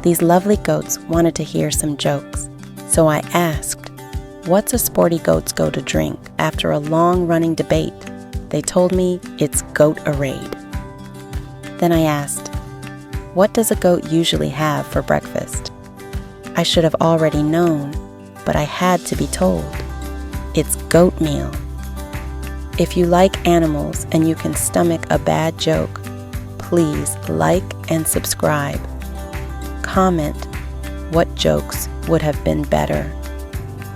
These lovely goats wanted to hear some jokes, so I asked, "What's a sporty goat's go to drink?" After a long-running debate, they told me it's Goat-A-Raid. Then I asked, "What does a goat usually have for breakfast?" I should have already known, but I had to be told. It's goat meal. If you like animals and you can stomach a bad joke, please like and subscribe. Comment what jokes would have been better.